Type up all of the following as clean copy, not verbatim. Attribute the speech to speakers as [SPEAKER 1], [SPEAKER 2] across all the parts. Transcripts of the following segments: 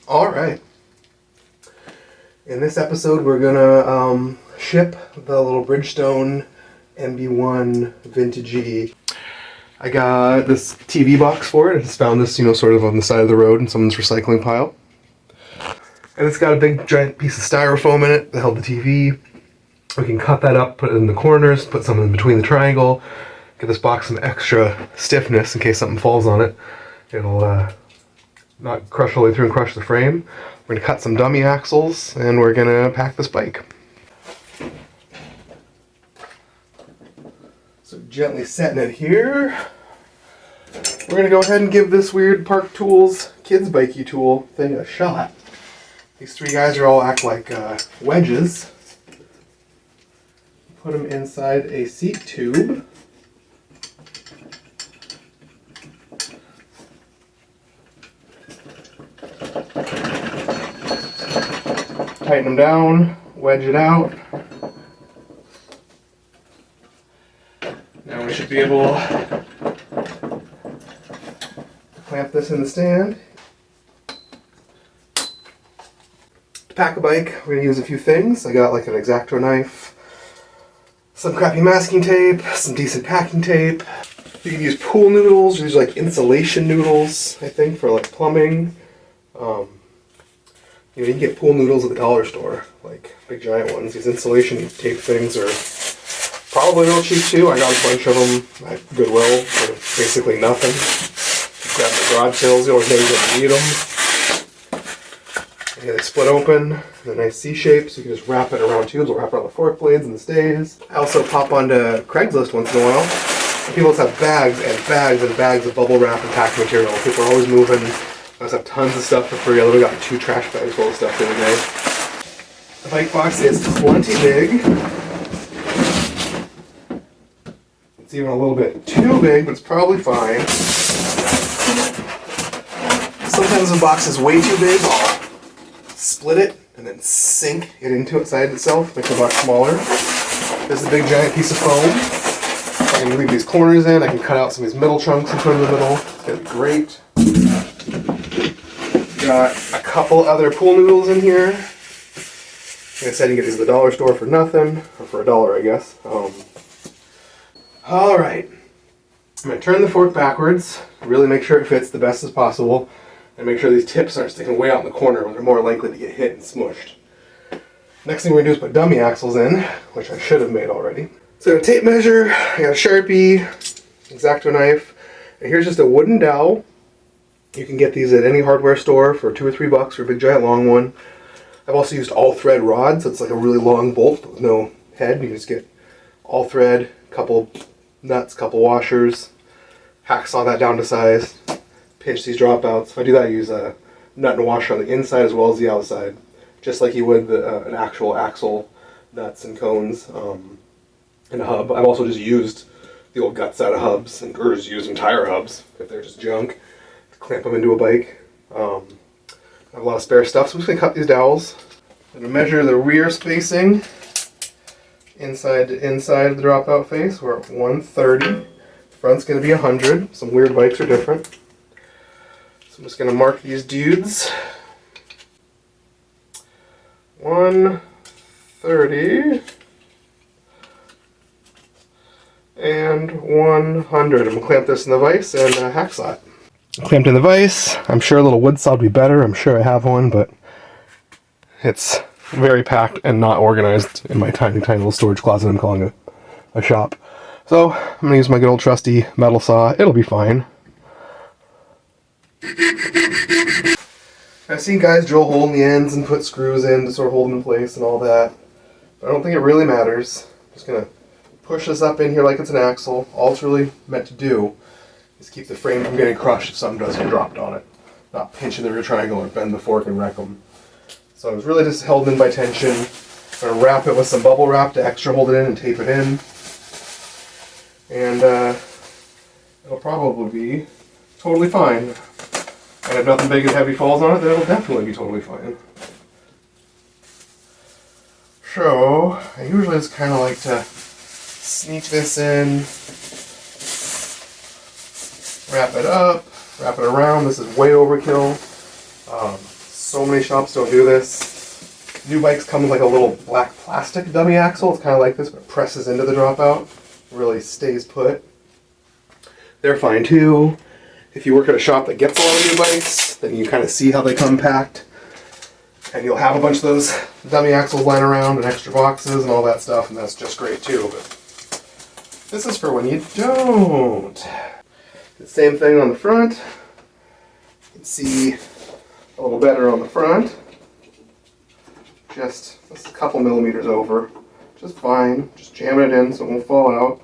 [SPEAKER 1] Alright. In this episode we're gonna ship the little Bridgestone MB1 vintagey. I got this TV box for it. I just found this, sort of on the side of the road in someone's recycling pile. And it's got a big giant piece of styrofoam in it that held the TV. We can cut that up, put it in the corners, put some in between the triangle, give this box some extra stiffness in case something falls on it. It'll not crush all the way through and crush the frame. We're going to cut some dummy axles and we're going to pack this bike. So gently setting it here. We're going to go ahead and give this weird Park Tools kids bikey tool thing a shot. These three guys are all act like wedges. Put them inside a seat tube. Tighten them down, wedge it out. Now we should be able to clamp this in the stand. To pack a bike, we're going to use a few things. I got like an X-Acto knife, some crappy masking tape, some decent packing tape. You can use pool noodles, or these are like insulation noodles, I think, for like plumbing. You can get pool noodles at the dollar store, like big giant ones. These insulation tape things are probably real cheap too. I got a bunch of them at Goodwill for basically nothing. You grab the garage sales, you always know you're going to need them. And they split open in a nice C shape, so you can just wrap it around tubes. We'll wrap it around the fork blades and the stays. I also pop onto Craigslist once in a while. People just have bags and bags and bags of bubble wrap and packing material. People are always moving. I just have tons of stuff for free. I literally got 2 trash bags full of stuff the other day. The bike box is plenty big. It's even a little bit too big, but it's probably fine. Sometimes the box is way too big. I'll split it and then sink it into itself, make the box smaller. There's a big giant piece of foam. I can leave these corners in. I can cut out some of these middle chunks and put in the middle. It's going to be great. Got a couple other pool noodles in here. Like I said, you can get these at the dollar store for nothing, or for $1, I guess. Alright. I'm going to turn the fork backwards, really make sure it fits the best as possible, and make sure these tips aren't sticking way out in the corner when they're more likely to get hit and smooshed. Next thing we're going to do is put dummy axles in, which I should have made already. So a tape measure, I got a Sharpie, X-Acto knife, and here's just a wooden dowel. You can get these at any hardware store for $2 or $3 for a big giant long one. I've also used all thread rods, so it's like a really long bolt with no head. You can just get all thread, couple nuts, couple washers, hacksaw that down to size, pinch these dropouts. If I do that, I use a nut and washer on the inside as well as the outside, just like you would an actual axle, nuts and cones, and a hub. I've also just used the old guts out of hubs, or just used entire hubs if they're just junk. Clamp them into a bike. I have a lot of spare stuff, so I'm just going to cut these dowels. I'm going to measure the rear spacing inside to inside of the dropout face. We're at 130. Front's going to be 100. Some weird bikes are different. So I'm just going to mark these dudes. 130 and 100. I'm going to clamp this in the vise and hacksaw it. Clamped in the vise. I'm sure a little wood saw would be better. I'm sure I have one, but it's very packed and not organized in my tiny, tiny little storage closet I'm calling a shop. So I'm going to use my good old trusty metal saw. It'll be fine. I've seen guys drill a hole in the ends and put screws in to sort of hold them in place and all that, but I don't think it really matters. I'm just going to push this up in here like it's an axle. All it's really meant to do is keep the frame from getting crushed if something does get dropped on it. Not pinch in the rear triangle or bend the fork and wreck them. So it was really just held in by tension. I'm going to wrap it with some bubble wrap to extra hold it in and tape it in. And it'll probably be totally fine. And if nothing big and heavy falls on it, then it'll definitely be totally fine. So, I usually just kind of like to sneak this in, wrap it up, wrap it around. This is way overkill. So many shops don't do this. New bikes come with like a little black plastic dummy axle. It's kind of like this, but it presses into the dropout. Really stays put. They're fine too. If you work at a shop that gets a lot of new bikes, then you kind of see how they come packed. And you'll have a bunch of those dummy axles lying around and extra boxes and all that stuff, and that's just great too. But this is for when you don't. The same thing on the front. You can see a little better on the front. Just a couple millimeters over. Just fine. Just jamming it in so it won't fall out.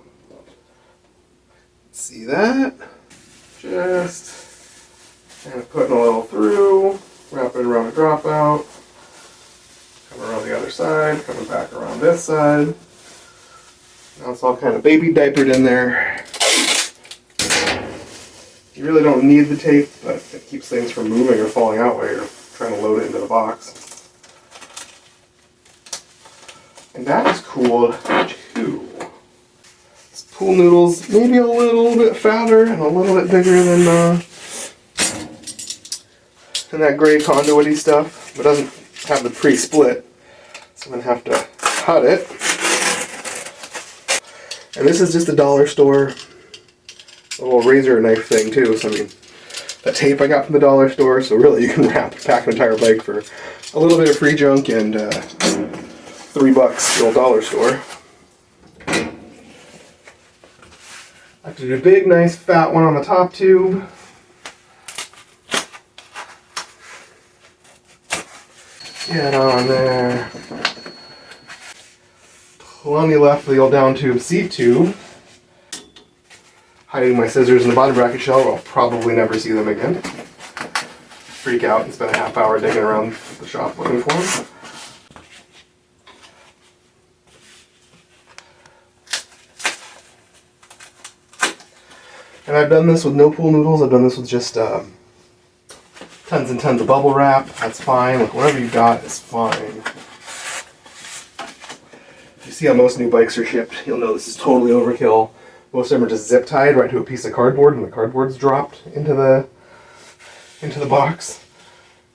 [SPEAKER 1] See that? Just kind of putting a little through, wrap it around the dropout, come around the other side, coming back around this side. Now it's all kind of baby diapered in there. You really don't need the tape, but it keeps things from moving or falling out while you're trying to load it into the box. And that is cool too. This pool noodle's maybe a little bit fatter and a little bit bigger than that gray conduity stuff, but doesn't have the pre-split. So I'm gonna have to cut it. And this is just a dollar store, a little razor knife thing too. So I mean, that tape I got from the dollar store. So really, you can pack an entire bike for a little bit of free junk and $3 at the old dollar store. I have to do a big, nice, fat one on the top tube. Get on there. Plenty left for the old down tube seat tube. Hiding my scissors in the bottom bracket shell, where I'll probably never see them again. Freak out and spend a half hour digging around the shop looking for them. And I've done this with no pool noodles. I've done this with just tons and tons of bubble wrap. That's fine. Like whatever you got is fine. If you see how most new bikes are shipped, you'll know this is totally overkill. Most of them are just zip tied right to a piece of cardboard, and the cardboard's dropped into the box.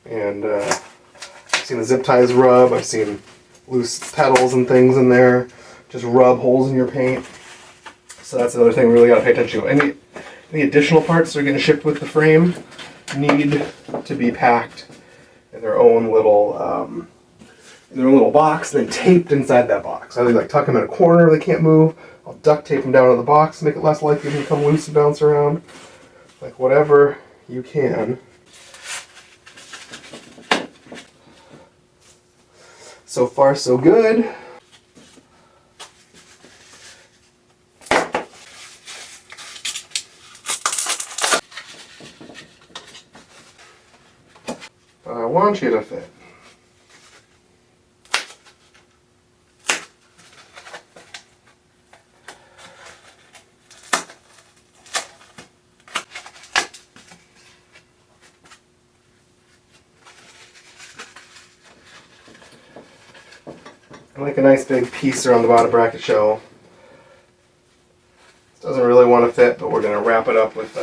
[SPEAKER 1] And I've seen the zip ties rub. I've seen loose pedals and things in there just rub holes in your paint. So that's another thing we really got to pay attention to. Any additional parts that are getting shipped with the frame need to be packed in their own little box and then taped inside that box. Either like tuck them in a corner they can't move. I'll duct tape them down in the box, make it less likely to come loose and bounce around. Like whatever you can. So far, so good. But I want you to fit. I like a nice big piece around the bottom bracket shell. This doesn't really want to fit, but we're going to wrap it up with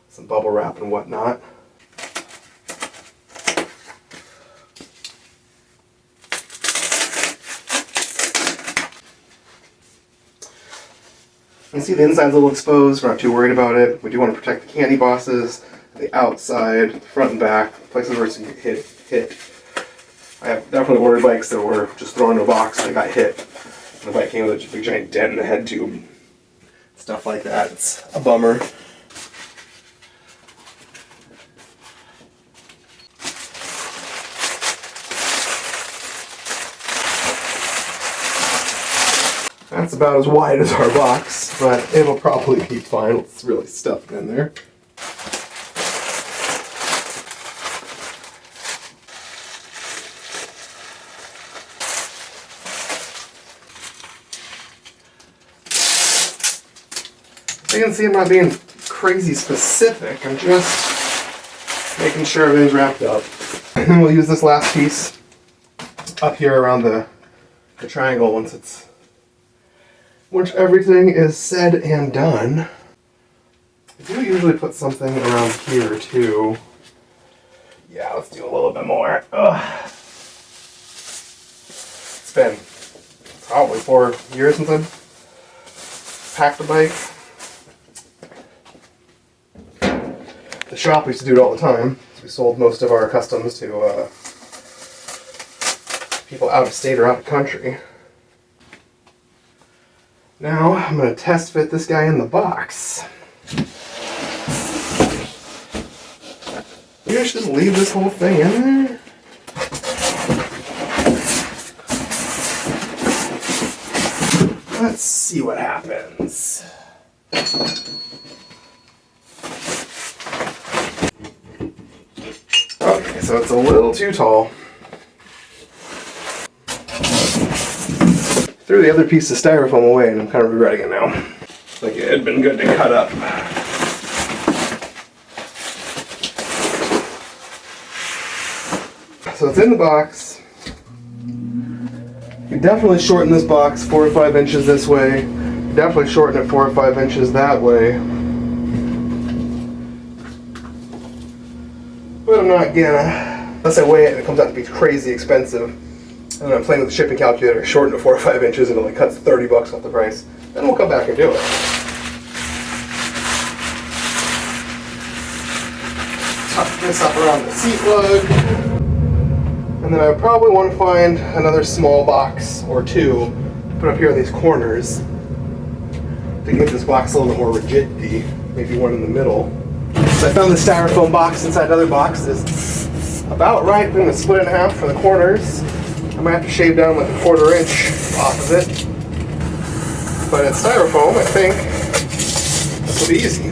[SPEAKER 1] some bubble wrap and whatnot. You can see the inside's a little exposed. We're not too worried about it. We do want to protect the candy bosses, the outside, the front and back, places where it's going to get hit. I have definitely ordered bikes that were just thrown in a box and they got hit. And the bike came with a big giant dent in the head tube. Stuff like that. It's a bummer. That's about as wide as our box, but it'll probably be fine. It's really stuffed in there. As you can see, I'm not being crazy specific. I'm just making sure everything's wrapped up. And then we'll use this last piece up here around the triangle once everything is said and done. I do usually put something around here too. Yeah, let's do a little bit more. Ugh. It's been probably 4 years since I've packed a bike. The shop, we used to do it all the time. So we sold most of our customs to people out of state or out of country. Now I'm going to test fit this guy in the box. Maybe I should just leave this whole thing in there. Let's see what happens. Okay, so it's a little too tall. Threw the other piece of styrofoam away and I'm kind of regretting it now. Like it had been good to cut up. So it's in the box. You definitely shorten this box 4 or 5 inches this way. You definitely shorten it 4 or 5 inches that way. But I'm not gonna, unless I weigh it and it comes out to be crazy expensive. And then I'm playing with the shipping calculator, shorten it 4 or 5 inches and it only cuts $30 off the price. Then we'll come back and do it. Tuck this up around the seat lug. And then I probably want to find another small box or two to put up here in these corners to give this box a little bit more rigidity. Maybe one in the middle. So I found the styrofoam box inside other boxes. About right. I'm going to split it in half for the corners. I might have to shave down like a 1/4 inch off of it. But it's styrofoam, I think this will be easy.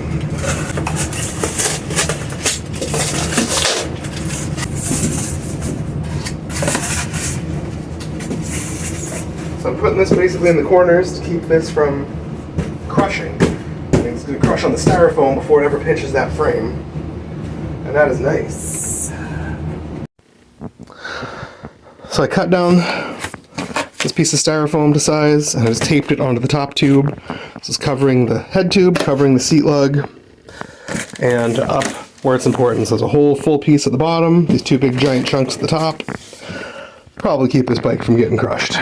[SPEAKER 1] So I'm putting this basically in the corners to keep this from crushing. It's going to crush on the styrofoam before it ever pinches that frame. And that is nice. So I cut down this piece of styrofoam to size and I just taped it onto the top tube. This is covering the head tube, covering the seat lug, and up where it's important. So there's a whole full piece at the bottom, these 2 big giant chunks at the top. Probably keep this bike from getting crushed.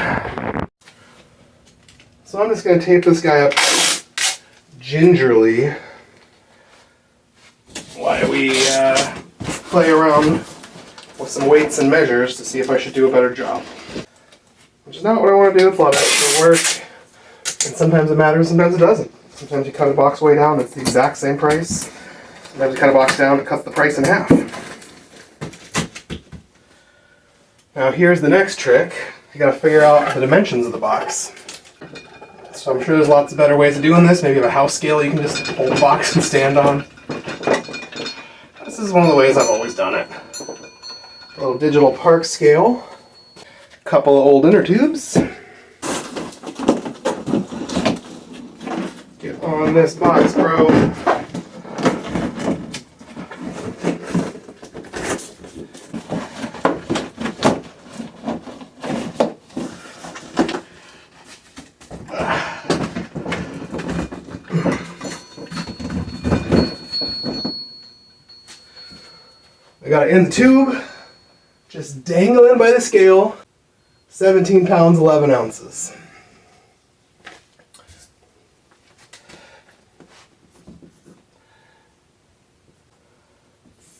[SPEAKER 1] So I'm just going to tape this guy up gingerly while we play around with some weights and measures to see if I should do a better job. Which is not what I want to do. It's a lot of extra work. And sometimes it matters, sometimes it doesn't. Sometimes you cut a box way down, it's the exact same price. Sometimes you cut a box down, it cuts the price in half. Now here's the next trick. You gotta figure out the dimensions of the box. So I'm sure there's lots of better ways of doing this. Maybe you have a house scale you can just hold the box and stand on. This is one of the ways I've always done it. A little digital park scale. A couple of old inner tubes. Get on this box, bro. I got it in the tube, just dangling by the scale, 17 pounds, 11 ounces.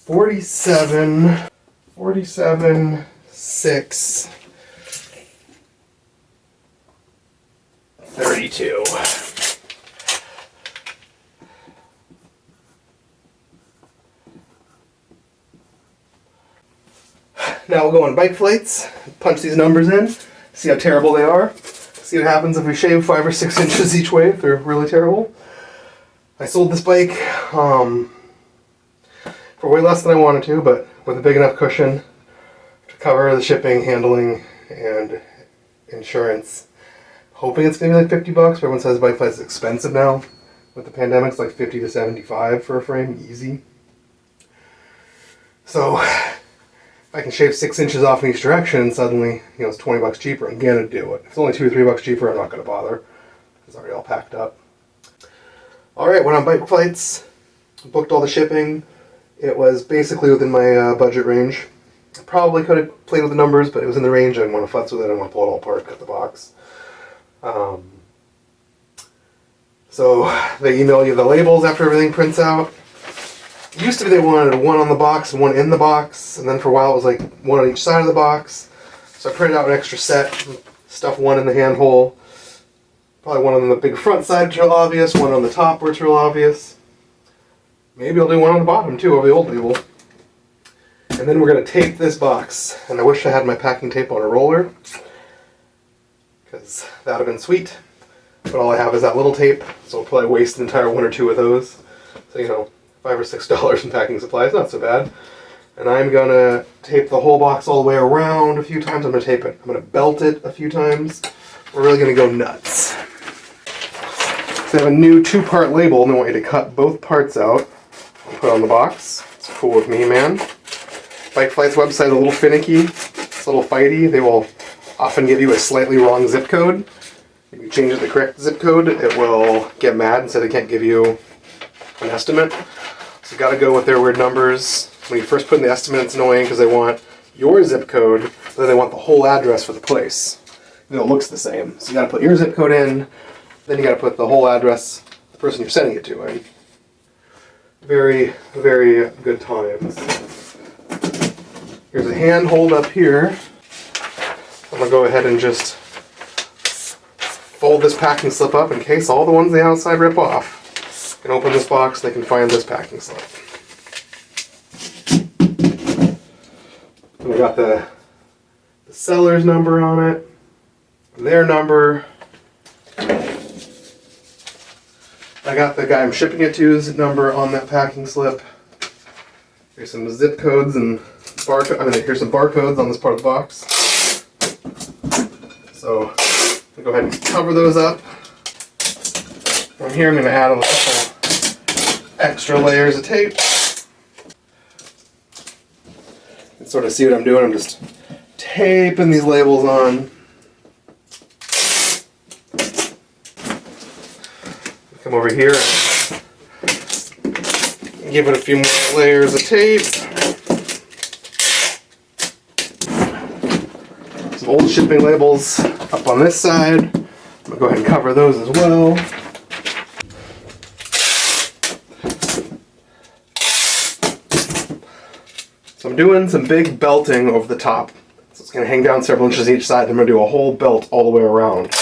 [SPEAKER 1] Forty-seven, 6, 32. Now we'll go on bike flights, punch these numbers in, see how terrible they are, see what happens if we shave 5 or 6 inches each way if they're really terrible. I sold this bike for way less than I wanted to, but with a big enough cushion to cover the shipping, handling, and insurance. Hoping it's going to be like $50, but everyone says bike flights is expensive now. With the pandemic, it's like $50 to $75 for a frame, easy. So if I can shave 6 inches off in each direction, suddenly, it's $20 cheaper. I'm gonna do it. If it's only $2 or $3 cheaper, I'm not gonna bother. It's already all packed up. All right, went on bike flights, booked all the shipping, It was basically within my budget range. I probably could have played with the numbers, but it was in the range. I didn't want to futz with it. I didn't want to pull it all apart, cut the box. So they email you the labels after everything prints out. It used to be they wanted one on the box and one in the box, and then for a while it was like one on each side of the box. So I printed out an extra set, stuffed one in the handhole. Probably one on the big front side, real obvious, one on the top where it's real obvious. Maybe I'll do one on the bottom too, over the old label. And then we're going to tape this box. And I wish I had my packing tape on a roller, because that would have been sweet. But all I have is that little tape, so I'll probably waste an entire one or two of those. So, $5 or $6 in packing supplies, not so bad. And I'm going to tape the whole box all the way around a few times. I'm going to tape it. I'm going to belt it a few times. We're really going to go nuts. So they have a new 2-part label, and they want you to cut both parts out and put on the box. It's cool with me, man. Bike Flight's website is a little finicky. It's a little fighty. They will often give you a slightly wrong zip code. If you change it to the correct zip code, it will get mad and say they can't give you an estimate. So you got to go with their weird numbers. When you first put in the estimate, it's annoying because they want your zip code, but then they want the whole address for the place. It looks the same. So you got to put your zip code in, then you got to put the whole address the person you're sending it to in. Very, very good times. Here's a hand hold up here. I'm going to go ahead and just fold this packing slip up in case all the ones on the outside rip off. You can open this box, they can find this packing slip. And we got the seller's number on it, their number. I got the guy I'm shipping it to's number on that packing slip. Here's some zip codes and here's some barcodes on this part of the box. So I'll go ahead and cover those up. From here I'm going to add a couple extra layers of tape. You can sort of see what I'm doing. I'm just taping these labels on. Come over here and give it a few more layers of tape. Some old shipping labels up on this side. I'm going to go ahead and cover those as well. So I'm doing some big belting over the top. So it's going to hang down several inches each side. I'm going to do a whole belt all the way around.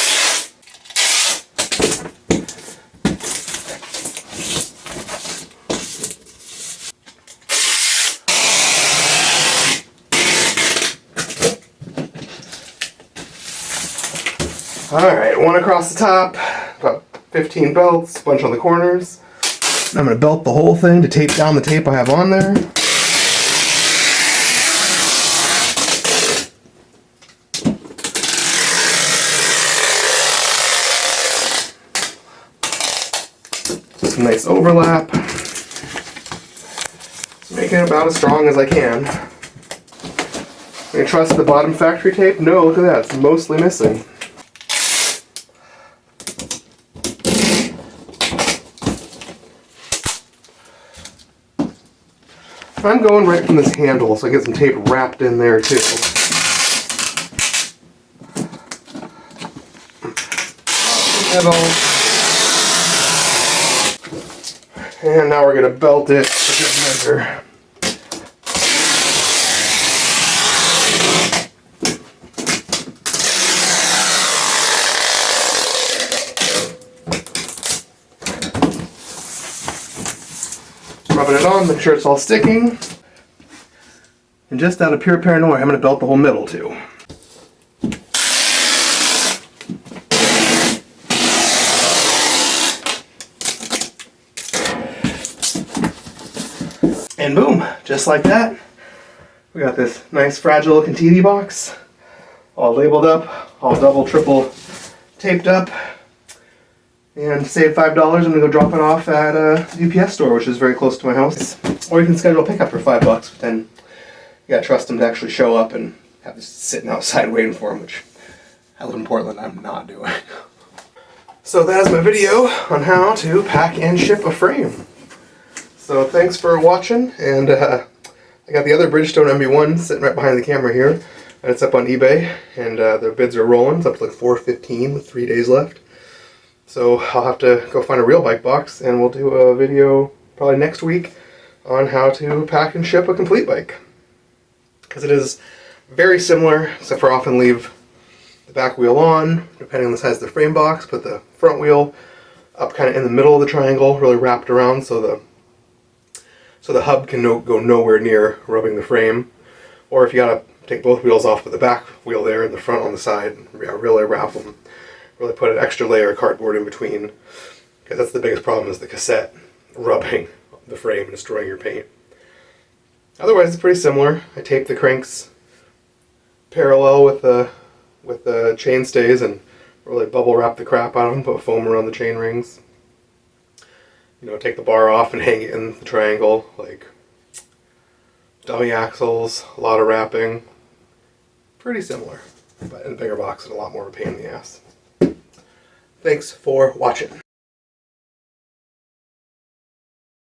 [SPEAKER 1] Alright, one across the top, about 15 belts, a bunch on the corners. I'm going to belt the whole thing to tape down the tape I have on there. Some nice overlap. Just making it about as strong as I can. Can you trust the bottom factory tape? No, look at that, it's mostly missing. I'm going right from this handle so I get some tape wrapped in there too. And now we're going to belt it for good measure. Rubbing it on, make sure it's all sticking. And just out of pure paranoia, I'm going to belt the whole middle too. And boom, just like that, we got this nice fragile looking TD box, all labeled up, all double, triple taped up. And save $5. I'm going to go drop it off at a UPS store, which is very close to my house. Or you can schedule a pickup for $5, but then you got to trust them to actually show up and have this sitting outside waiting for them, which I live in Portland, I'm not doing. So that is my video on how to pack and ship a frame. So thanks for watching, and I got the other Bridgestone MB1 sitting right behind the camera here, and it's up on eBay, and the bids are rolling. It's up to like $415 with 3 days left. So I'll have to go find a real bike box, and we'll do a video probably next week on how to pack and ship a complete bike. Because it is very similar, except for I often leave the back wheel on, depending on the size of the frame box. Put the front wheel up kind of in the middle of the triangle, really wrapped around, so the hub can go nowhere near rubbing the frame. Or if you gotta take both wheels off, put the back wheel there and the front on the side, really wrap them. Really put an extra layer of cardboard in between, because that's the biggest problem, is the cassette rubbing the frame and destroying your paint. Otherwise, it's pretty similar. I tape the cranks parallel with the chain stays and really bubble wrap the crap out of them, put foam around the chain rings. You know, take the bar off and hang it in the triangle, like dummy axles, a lot of wrapping. Pretty similar, but in a bigger box and a lot more of a pain in the ass. Thanks for watching.